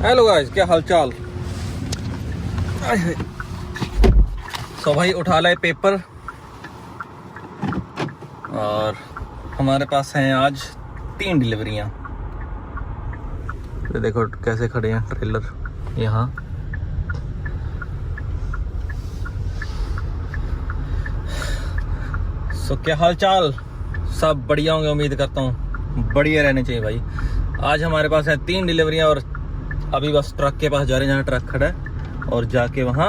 Hello guys, क्या हालचाल। सो भाई उठा लाए पेपर और हमारे पास हैं आज 3 डिलीवरियां। तो देखो कैसे खड़े हैं ट्रेलर यहाँ। सो क्या हालचाल, सब बढ़िया होंगे उम्मीद करता हूँ। बढ़िया रहने चाहिए भाई। आज हमारे पास है 3 डिलीवरियां और अभी बस ट्रक के पास जा रहे हैं जहाँ ट्रक खड़ा है, और जाके वहाँ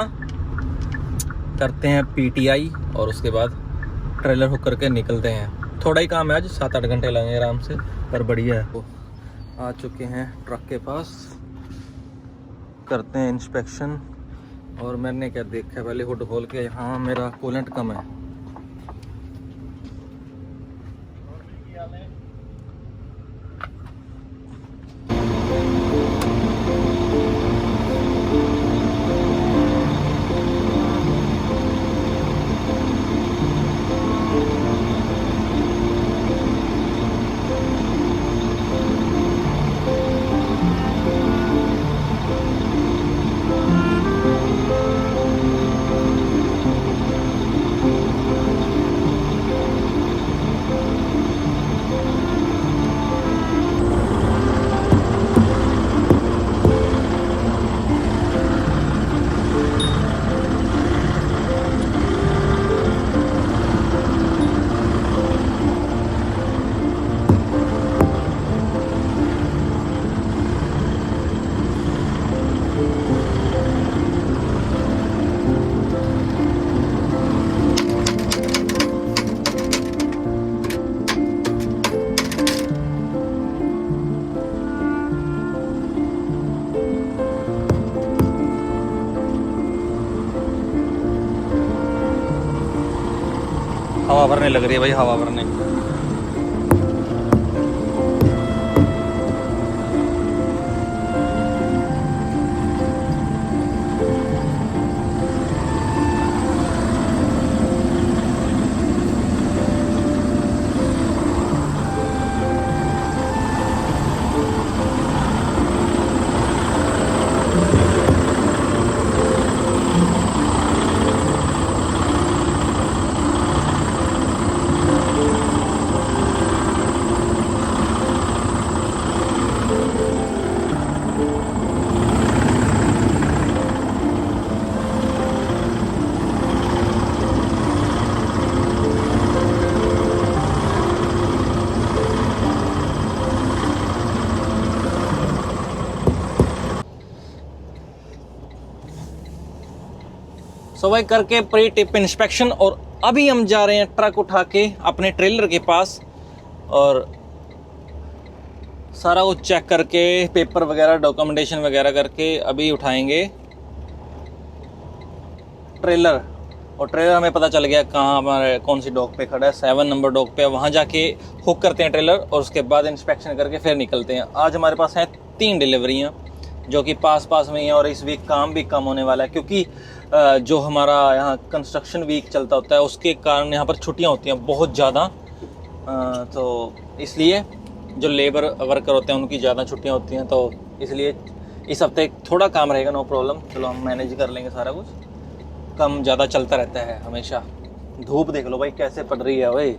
करते हैं पीटीआई और उसके बाद ट्रेलर हुक करके निकलते हैं। थोड़ा ही काम है आज, 7-8 घंटे लगेंगे आराम से, पर बढ़िया है। आ चुके हैं ट्रक के पास, करते हैं इंस्पेक्शन। और मैंने क्या देखा, पहले हुड खोल के, यहाँ मेरा कूलेंट कम है। हवा भरने लग रही है भाई, हवा भरने। सो भाई करके प्री टिप इंस्पेक्शन, और अभी हम जा रहे हैं ट्रक उठा के अपने ट्रेलर के पास और सारा कुछ चेक करके, पेपर वगैरह डॉक्यूमेंटेशन वगैरह करके अभी उठाएंगे ट्रेलर। और ट्रेलर हमें पता चल गया कहाँ हमारे कौन सी डॉक पे खड़ा है, 7 नंबर डॉक पे। वहाँ जाके हुक करते हैं ट्रेलर और उसके बाद इंस्पेक्शन करके फिर निकलते हैं। आज हमारे पास हैं 3 डिलीवरियाँ जो कि पास में ही हैं, और इस वीक काम भी कम होने वाला है क्योंकि जो हमारा यहाँ कंस्ट्रक्शन वीक चलता होता है उसके कारण यहाँ पर छुट्टियाँ होती हैं बहुत ज़्यादा। तो इसलिए जो लेबर वर्कर होते हैं उनकी ज़्यादा छुट्टियाँ होती हैं, तो इसलिए इस हफ्ते थोड़ा काम रहेगा। नो प्रॉब्लम, चलो हम मैनेज कर लेंगे सारा कुछ। कम ज़्यादा चलता रहता है हमेशा। धूप देख लो भाई कैसे पड़ रही है भाई।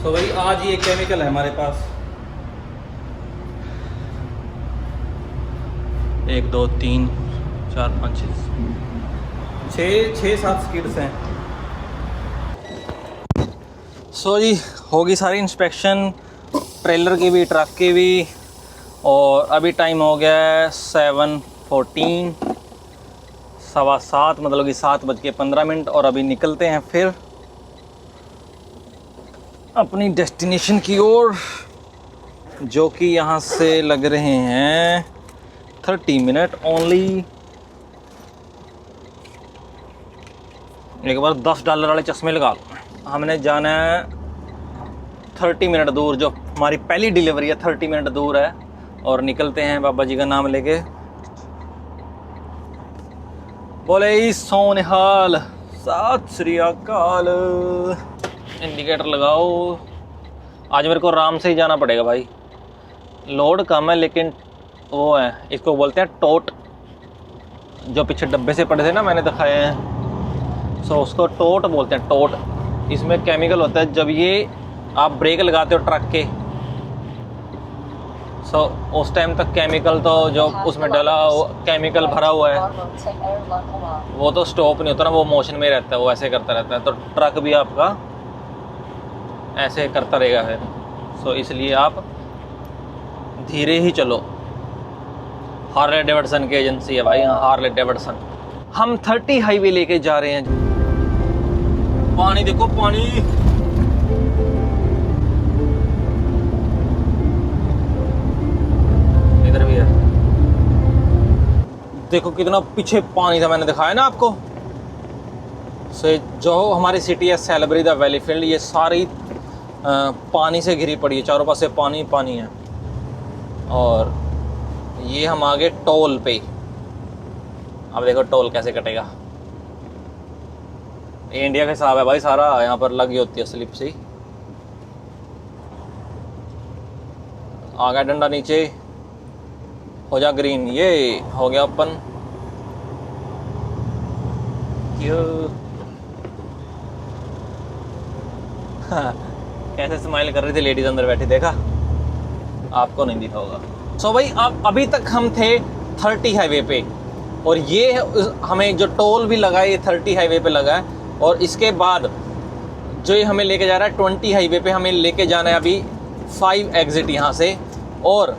तो भाई आज ये केमिकल है हमारे पास, 1 2 3 4 5 6 7 स्किड्स हैं। सो जी होगी सारी इंस्पेक्शन, ट्रेलर की भी, ट्रक की भी। और अभी टाइम हो गया है 7:14, 7:15, मतलब कि 7:15। और अभी निकलते हैं फिर अपनी डेस्टिनेशन की ओर, जो कि यहाँ से लग रहे हैं 30 मिनट ओनली। एक बार $10 वाले चश्मे लगा लो। हमने जाना है 30 मिनट दूर, जो हमारी पहली डिलीवरी है 30 मिनट दूर है। और निकलते हैं बाबा जी का नाम लेके। बोले ही सोनिहाल, सत श्री अकाल। इंडिकेटर लगाओ। आज मेरे को आराम से ही जाना पड़ेगा भाई, लोड कम है लेकिन वो है, इसको बोलते हैं टोट। जो पीछे डब्बे से पड़े थे ना, मैंने दिखाए हैं, सो उसको टोट बोलते हैं, टोट। इसमें केमिकल होता है, जब ये आप ब्रेक लगाते हो ट्रक के, सो उस टाइम तक केमिकल तो जो उसमें डला केमिकल भरा हुआ है वो तो स्टॉप नहीं होता ना, वो मोशन में रहता है, वो ऐसे करता रहता है। तो ट्रक भी आपका ऐसे करता रहेगा फिर। सो इसलिए आप धीरे ही चलो। हार्ले डेविडसन की एजेंसी है भाई, हाँ हार्ले डेविडसन। हम 30 हाईवे लेके जा रहे हैं। पानी देखो, पानी इधर भी है, देखो कितना पीछे पानी था, मैंने दिखाया ना आपको। से जो हमारी सिटी है सेलेब्री द वैलीफील्ड, ये सारी पानी से घिरी पड़ी है, चारों पास से पानी पानी है। और ये हम आ गए टोल पे। अब देखो टोल कैसे कटेगा। ये इंडिया का हिसाब है भाई सारा, यहाँ पर लगी होती है स्लिप से। आ गया डंडा नीचे, हो जा ग्रीन, ये हो गया ओपन। कैसे स्माइल कर रही थी लेडीज अंदर बैठी, देखा? आपको नहीं दिखा होगा। सो भाई अब अभी तक हम थे 30 हाईवे पे, और ये हमें जो टोल भी लगा है ये 30 हाईवे पे लगा है। और इसके बाद जो ये हमें लेके जा रहा है 20 हाईवे पे, हमें लेके जाना है अभी 5 एग्जिट यहाँ से। और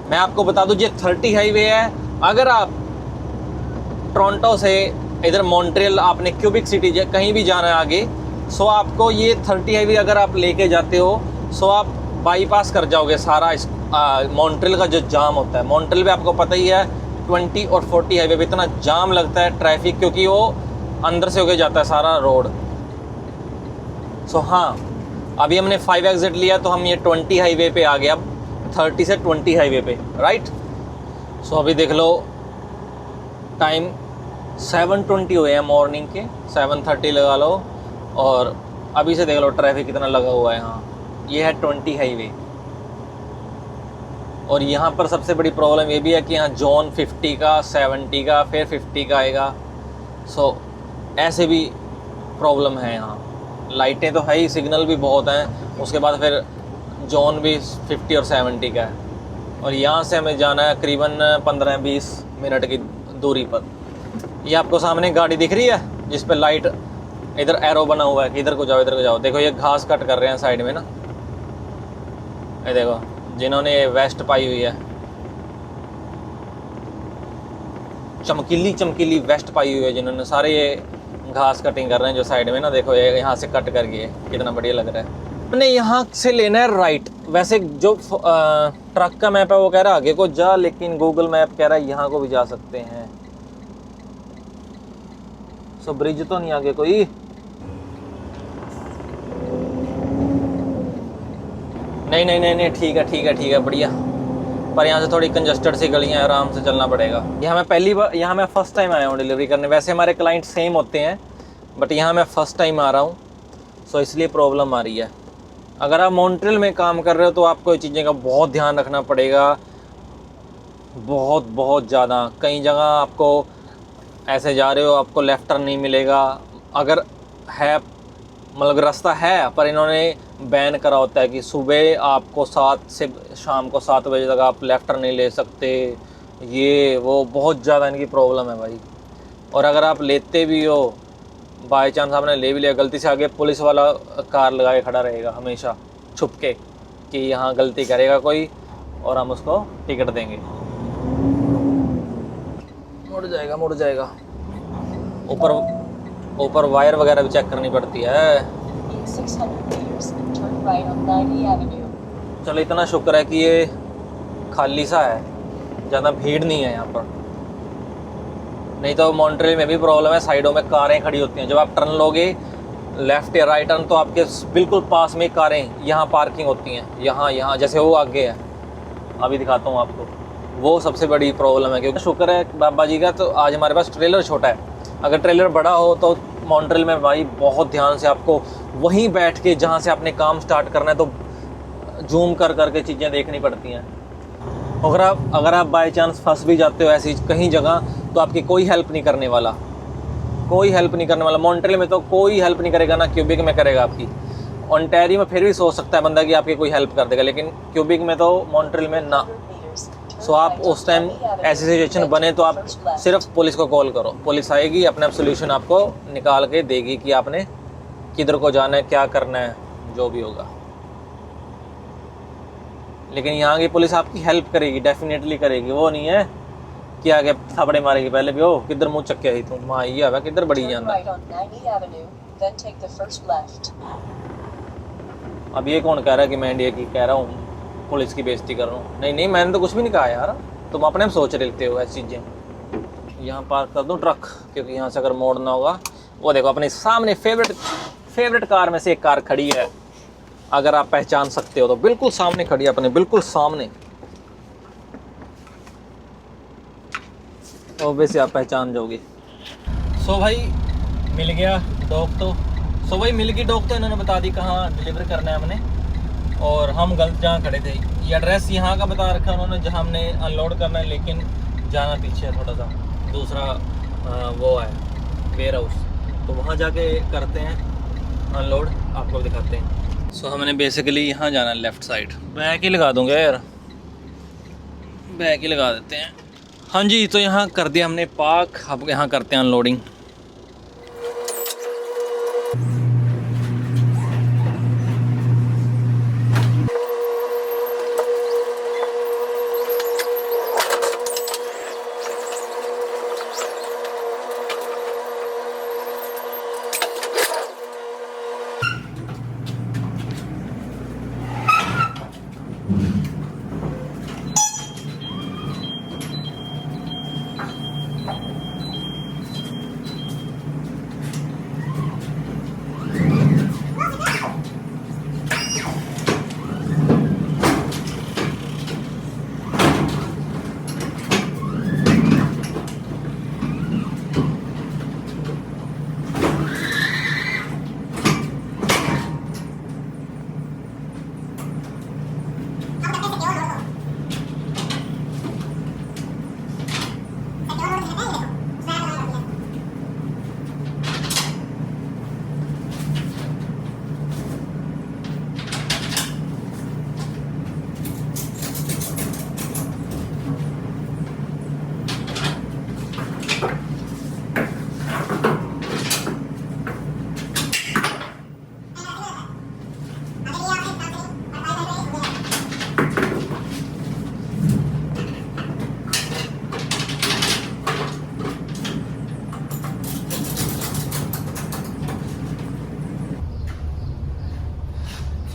मैं आपको बता दूं, ये 30 हाईवे है। अगर आप टोरंटो से इधर मॉन्ट्रियल, आपने क्यूबिक सिटी कहीं भी जाना है आगे, सो आपको ये 30 हाईवे अगर आप लेके जाते हो, सो आप बाईपास कर जाओगे सारा मॉन्ट्रियल का जो जाम होता है। मॉन्ट्रियल पे आपको पता ही है 20 और 40 हाईवे पे इतना जाम लगता है ट्रैफिक, क्योंकि वो अंदर से होके जाता है सारा रोड। सो हाँ, अभी हमने 5 एग्जिट लिया तो हम ये 20 हाईवे पे आ गए। अब 30 से 20 हाईवे पे, राइट। सो अभी देख लो टाइम 7:20 हुए हैं मॉर्निंग के, 7:30 लगा लो। और अभी से देख लो ट्रैफिक कितना लगा हुआ है यहाँ। ये है 20 हाईवे। और यहाँ पर सबसे बड़ी प्रॉब्लम ये भी है कि यहाँ जोन 50 का, 70 का, फिर 50 का आएगा। सो ऐसे भी प्रॉब्लम है यहाँ। लाइटें तो है ही, सिग्नल भी बहुत हैं, उसके बाद फिर जोन भी 50 और 70 का है। और यहाँ से हमें जाना है करीबन 15-20 मिनट की दूरी पर। ये आपको सामने गाड़ी दिख रही है जिस पर लाइट इधर एरो बना हुआ है कि इधर को जाओ, इधर को जाओ। देखो ये घास कट कर रहे हैं साइड में ना, ये देखो जिन्होंने वेस्ट पाई हुई है, चमकीली चमकीली वेस्ट पाई हुई है जिन्होंने, सारे ये घास कटिंग कर रहे हैं जो साइड में ना। देखो ये यहाँ से कट कर गए, कितना बढ़िया लग रहा है। हमने यहाँ से लेना है राइट। वैसे जो ट्रक का मैप है वो कह रहा है आगे को जा, लेकिन गूगल मैप कह रहा है यहाँ को भी जा सकते हैं। सो ब्रिज तो नहीं आगे कोई, नहीं नहीं नहीं नहीं, ठीक है ठीक है ठीक है, बढ़िया। पर यहाँ से थोड़ी कंजस्टेड सी गलियाँ, आराम से चलना पड़ेगा। यहाँ मैं पहली बार, यहाँ मैं फ़र्स्ट टाइम आया हूँ डिलीवरी करने। वैसे हमारे क्लाइंट सेम होते हैं, बट यहाँ मैं फ़र्स्ट टाइम आ रहा हूँ, सो इसलिए प्रॉब्लम आ रही है। अगर आप मॉन्ट्रियल में काम कर रहे हो तो आपको ये चीज़ें का बहुत ध्यान रखना पड़ेगा, बहुत बहुत ज़्यादा। कई जगह आपको ऐसे जा रहे हो, आपको लेफ्ट टर्न नहीं मिलेगा। अगर है मतलब रास्ता है, पर इन्होंने बैन करा होता है कि सुबह आपको 7 से शाम को 7 बजे तक आप लेफ्ट टर्न नहीं ले सकते, ये वो बहुत ज़्यादा इनकी प्रॉब्लम है भाई। और अगर आप लेते भी हो, बाई चांस आपने ले भी लिया गलती से, आगे पुलिस वाला कार लगा के खड़ा रहेगा हमेशा छुप के कि यहाँ गलती करेगा कोई और हम उसको टिकट देंगे। मुड़ जाएगा मुड़ जाएगा। ऊपर ऊपर वायर वगैरह भी चेक करनी पड़ती है। चलो इतना शुक्र है कि ये खाली सा है, ज़्यादा भीड़ नहीं है यहाँ पर। नहीं तो मॉन्ट्रियल में भी प्रॉब्लम है, साइडों में कारें खड़ी होती हैं। जब आप टर्न लोगे लेफ़्ट या राइट टर्न, तो आपके बिल्कुल पास में कारें यहाँ पार्किंग होती हैं, यहाँ जैसे वो आगे है, अभी दिखाता हूँ आपको। वो सबसे बड़ी प्रॉब्लम है। क्योंकि शुक्र है बाबा जी का, तो आज हमारे पास ट्रेलर छोटा है। अगर ट्रेलर बड़ा हो तो मॉन्ट्रियल में भाई बहुत ध्यान से आपको वहीं बैठ के, जहाँ से आपने काम स्टार्ट करना है, तो जूम कर करके चीज़ें देखनी पड़ती हैं। अगर आप बाई चांस फंस भी जाते हो ऐसी कहीं जगह, तो आपकी कोई हेल्प नहीं करने वाला, कोई हेल्प नहीं करने वाला। मॉन्ट्रियल में तो कोई हेल्प नहीं करेगा, ना क्यूबिक में करेगा आपकी। ओंटारियो में फिर भी सोच सकता है बंदा कि आपकी कोई हेल्प कर देगा, लेकिन क्यूबिक में तो, मॉन्ट्रियल में ना। सो आप उस टाइम ऐसी सिचुएशन बने तो आप सिर्फ पुलिस को कॉल करो, पुलिस आएगी, अपना सोल्यूशन आपको निकाल के देगी कि आपने किधर को जाना है, क्या करना है, जो भी होगा। लेकिन यहाँ की पुलिस आपकी हेल्प करेगी, डेफिनेटली करेगी। वो नहीं है कि आगे थपड़े मारेगी पहले भी, हो किधर मुँह चक्के आई तू, माँ ये आवा किधर बड़ी जाना। अब ये कौन कह रहा है कि मैं इंडिया की कह रहा हूँ पुलिस की बेइज्जती कर रहा हूँ? नहीं, मैंने तो कुछ भी नहीं कहा यार, तुम अपने में सोच लेते हो ऐसी चीज़ें। यहाँ पार्क कर दूँ ट्रक, क्योंकि यहाँ से अगर मोड़ना होगा। वो देखो अपने सामने फेवरेट कार में से एक कार खड़ी है, अगर आप पहचान सकते हो तो। बिल्कुल सामने खड़ी है, अपने बिल्कुल सामने। ऑब्वियसली आप पहचान जाओगे। सो भाई मिल गया डॉग तो। सो भाई मिल गई डॉग तो, इन्होंने बता दी कहाँ डिलीवर करना है हमने, और हम गलत जहाँ खड़े थे। ये एड्रेस यहाँ का बता रखा उन्होंने जहाँ हमने अनलोड करना है, लेकिन जाना पीछे है थोड़ा सा, दूसरा वो है वेयर हाउस, तो वहाँ जाके करते हैं अनलोड, आपको दिखाते हैं। सो हमने बेसिकली यहाँ जाना है लेफ़्ट साइड। बैक ही लगा दूँगा यार, बैक ही लगा देते हैं। हाँ जी, तो यहाँ कर दिया हमने पार्क, अब यहाँ करते हैं अनलोडिंग।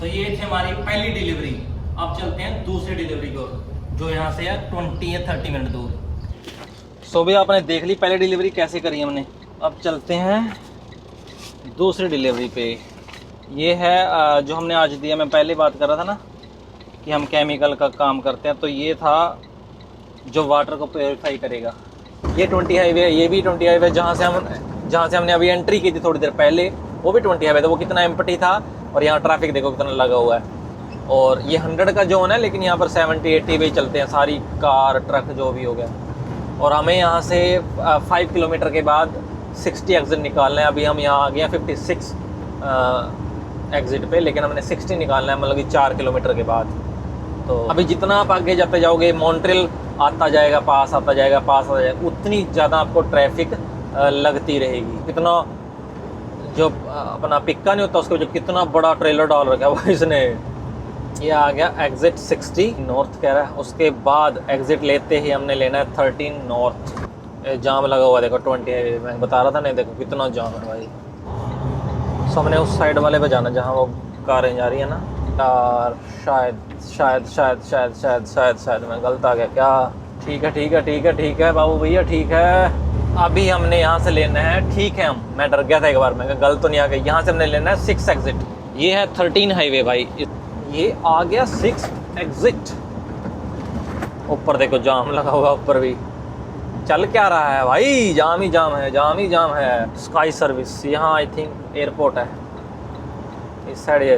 तो ये थी हमारी पहली डिलीवरी। अब चलते हैं दूसरी डिलीवरी को, जो यहाँ से है 20 या 30 मिनट दूर। सो भी आपने देख ली पहली डिलीवरी कैसे करी हमने। अब चलते हैं दूसरी डिलीवरी पे। ये है जो हमने आज दिया, मैं पहले बात कर रहा था ना कि हम केमिकल का काम करते हैं, तो ये था जो वाटर को प्योरीफाई करेगा। ये 20 हाईवे है, ये भी 20 हाईवे, जहाँ से हमने अभी एंट्री की थी थोड़ी देर पहले, वो भी 20 हाईवे था। वो कितना एम्प्टी था, और यहाँ ट्रैफिक देखो कितना लगा हुआ है। और ये 100 का जोन है, लेकिन यहाँ पर 70-80 भी चलते हैं, सारी कार ट्रक जो भी हो गया। और हमें यहाँ से 5 किलोमीटर के बाद 60 एग्ज़िट निकालना है। अभी हम यहाँ आ गए हैं 56 एग्ज़िट पे, लेकिन हमने 60 निकालना है, मतलब कि 4 किलोमीटर के बाद। तो अभी जितना आप आगे जाते जाओगे, मॉन्ट्रियल आता जाएगा पास, आता जाएगा पास, आता जाएगा, उतनी ज़्यादा आपको ट्रैफिक लगती रहेगी। कितना जो अपना पिक्का नहीं होता उसके जो कितना बड़ा ट्रेलर डाल रखा है वो इसने। ये आ गया एग्ज़िट 60 नॉर्थ कह रहा है। उसके बाद एग्ज़िट लेते ही हमने लेना है 13 नॉर्थ। जाम लगा हुआ देखो 20 हाईवे, मैं बता रहा था नहीं, देखो कितना जाम है भाई। सो हमने उस साइड वाले पे जाना जहाँ वो कारें जा रही है ना यार। शायद मैं गलत आ गया क्या? ठीक है बाबू भैया, ठीक है। अभी हमने यहाँ से लेना है, ठीक है मैं डर गया था एक बार, मैं गलत तो नहीं आ गया। यहाँ से हमने लेना है 6 एग्ज़िट। ये है 13 हाईवे भाई, ये आ गया 6 एग्ज़िट। ऊपर देखो जाम लगा हुआ, ऊपर भी चल क्या रहा है भाई, जाम ही जाम है, जाम ही जाम है। स्काई सर्विस यहाँ आई थिंक एयरपोर्ट है, इस साइड है,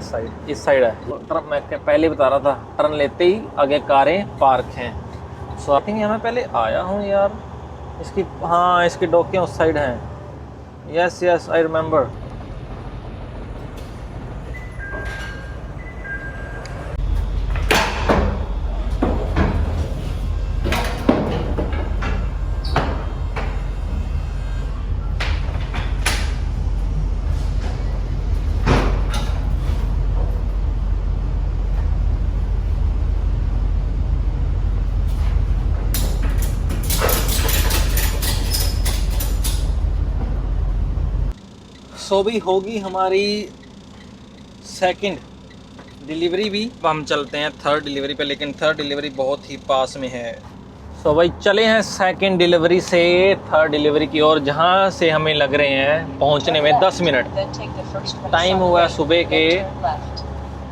इस साइड है। मैं पहले बता रहा था, टर्न लेते ही आगे कारें पार्क हैं। सो आई थिंक यहाँ मैं पहले आया हूँ यार। इसकी हाँ, इसकी डोकियाँ उस साइड हैं। Yes I remember. सो भी होगी हमारी सेकंड डिलीवरी भी। हम चलते हैं थर्ड डिलीवरी पे, लेकिन थर्ड डिलीवरी बहुत ही पास में है। सो भाई चले हैं सेकंड डिलीवरी से थर्ड डिलीवरी की ओर, जहाँ से हमें लग रहे हैं पहुँचने में 10 मिनट। टाइम हुआ है सुबह के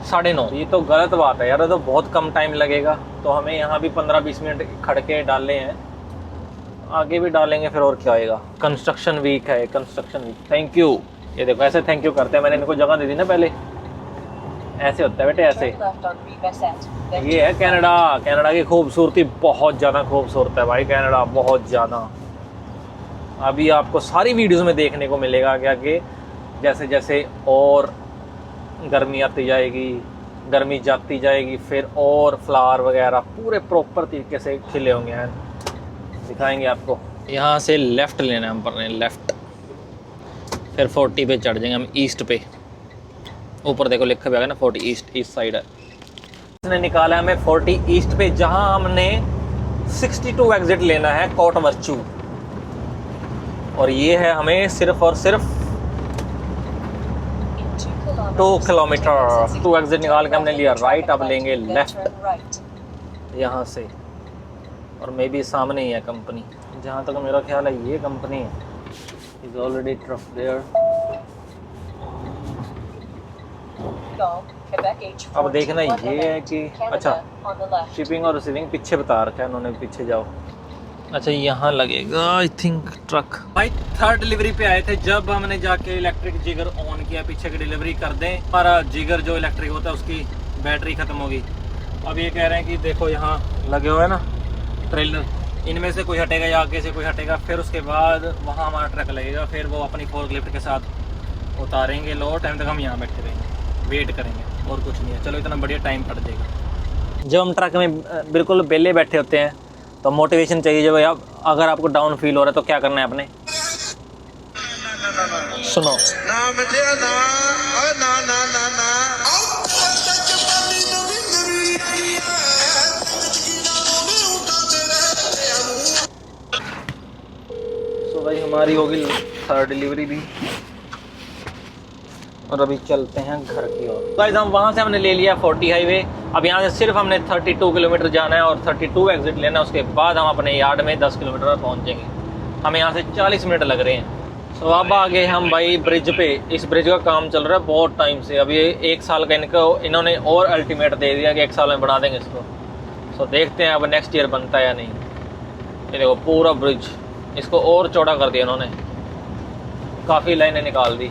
9:30। ये तो गलत बात है यार, तो बहुत कम टाइम लगेगा। तो हमें यहाँ भी 15-20 मिनट खड़ के डाले हैं, आगे भी डालेंगे फिर और क्या आएगा। कंस्ट्रक्शन वीक है, कंस्ट्रक्शन वीक। Thank you. ये देखो ऐसे थैंक यू करते हैं, मैंने इनको जगह दे दी ना पहले। ऐसे होता है बेटे, ऐसे। ये है कनाडा। कनाडा की खूबसूरती बहुत ज़्यादा खूबसूरत है भाई, कनाडा बहुत ज़्यादा। अभी आपको सारी वीडियोस में देखने को मिलेगा क्या कि जैसे जैसे और गर्मी आती जाएगी, गर्मी जाती जाएगी, फिर और फ्लावर वगैरह पूरे प्रॉपर तरीके से खिले होंगे हैं। दिखाएंगे आपको। यहाँ से लेफ़्ट लेना है हम पर, लेफ़्ट, फिर 40 पे चढ़ जाएंगे हम ईस्ट पे। ऊपर देखो लिखा हुआ है ना 40 ईस्ट साइड है। इसने निकाला है हमें 40 ईस्ट पे, जहां हमने 62 एग्जिट लेना है कोट वर्चू। और ये है हमें सिर्फ और सिर्फ 2 किलोमीटर। 2 एग्जिट निकाल के हमने लिया राइट, अब लेंगे लेफ्ट यहाँ से। और मे बी सामने ही है कंपनी, जहाँ तक मेरा ख्याल है ये कंपनी है। Is already truck there. अब देखना ये है कि अच्छा शिपिंग और रिसीविंग पीछे बता रखा है उन्होंने, पीछे जाओ। अच्छा यहाँ लगेगा आई थिंक ट्रक। भाई थर्ड डिलीवरी पे आए थे, जब हमने जाके इलेक्ट्रिक जिगर ऑन किया पीछे की डिलीवरी कर दें, हमारा जिगर जो इलेक्ट्रिक होता है उसकी बैटरी ख़त्म होगी। अब ये कह रहे हैं कि देखो यहाँ लगे हुए हैं ना ट्रेलर, इनमें से कोई हटेगा या आगे से कोई हटेगा, फिर उसके बाद वहाँ हमारा ट्रक लगेगा, फिर वो अपनी फोर्कलिफ्ट के साथ उतारेंगे लोड। टाइम तक हम यहाँ बैठे रहेंगे, वेट करेंगे, और कुछ नहीं है। चलो इतना बढ़िया टाइम कट जाएगा। जब हम ट्रक में बिल्कुल बेले बैठे होते हैं तो मोटिवेशन चाहिए। जब आप अगर आपको डाउन फील हो रहा है तो क्या करना है आपने, सुनो। तो भाई हमारी होगी थर्ड डिलीवरी भी, और अभी चलते हैं घर की ओर। गाइस हम वहाँ से हमने ले लिया 40 हाईवे। अब यहाँ से सिर्फ हमने 32 किलोमीटर जाना है और 32 एग्जिट लेना है। उसके बाद हम अपने यार्ड में 10 किलोमीटर पर पहुँच जाएंगे। हमें यहाँ से 40 मिनट लग रहे हैं। तो अब आगे हम भाई ब्रिज पे, इस ब्रिज का काम चल रहा है बहुत टाइम से। अब ये 1 साल का इन्होंने और अल्टीमेट दे दिया कि 1 साल में बना देंगे इसको। तो देखते हैं अब नेक्स्ट ईयर बनता है या नहीं। ये देखो पूरा ब्रिज, इसको और चौड़ा कर दिया इन्होंने, काफ़ी लाइनें निकाल दी।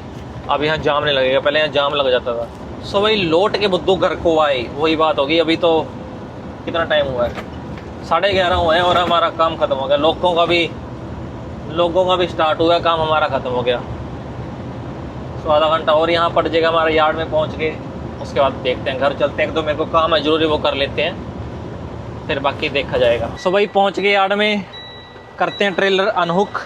अब यहाँ जाम नहीं लगेगा, पहले यहाँ जाम लग जाता था। सो भाई लौट के बुद्धू घर को आए, वही बात होगी। अभी तो कितना टाइम हुआ है, 11:30 हुए हैं और हमारा काम ख़त्म हो गया। लोगों का भी स्टार्ट हुआ, काम हमारा ख़त्म हो गया। सो आधा घंटा और यहाँ पड़ जाएगा हमारे यार्ड में पहुँच के। उसके बाद देखते हैं, घर चलते हैं। तो मेरे को काम है ज़रूरी, वो कर लेते हैं, फिर बाकी देखा जाएगा। सो भाई पहुंच गए यार्ड में, करते हैं ट्रेलर अनहुक।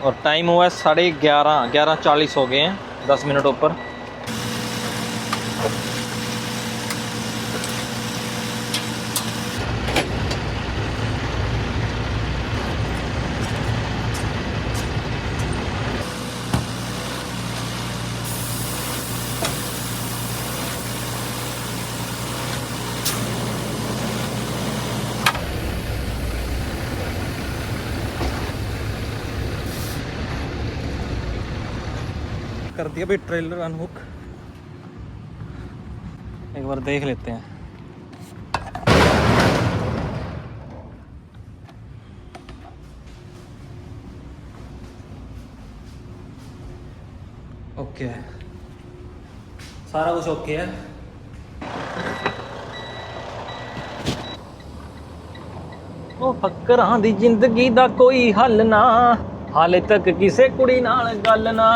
और टाइम हुआ है 11:30, 11:40 हो गए हैं, 10 मिनट ऊपर। कर दिया भाई ट्रेलर अनहुक, एक बार देख लेते हैं। ओके है, सारा कुछ ओके है। ओ फक्करां दी जिंदगी दा कोई हल ना, हाले तक किसे कुड़ी नाल गल ना।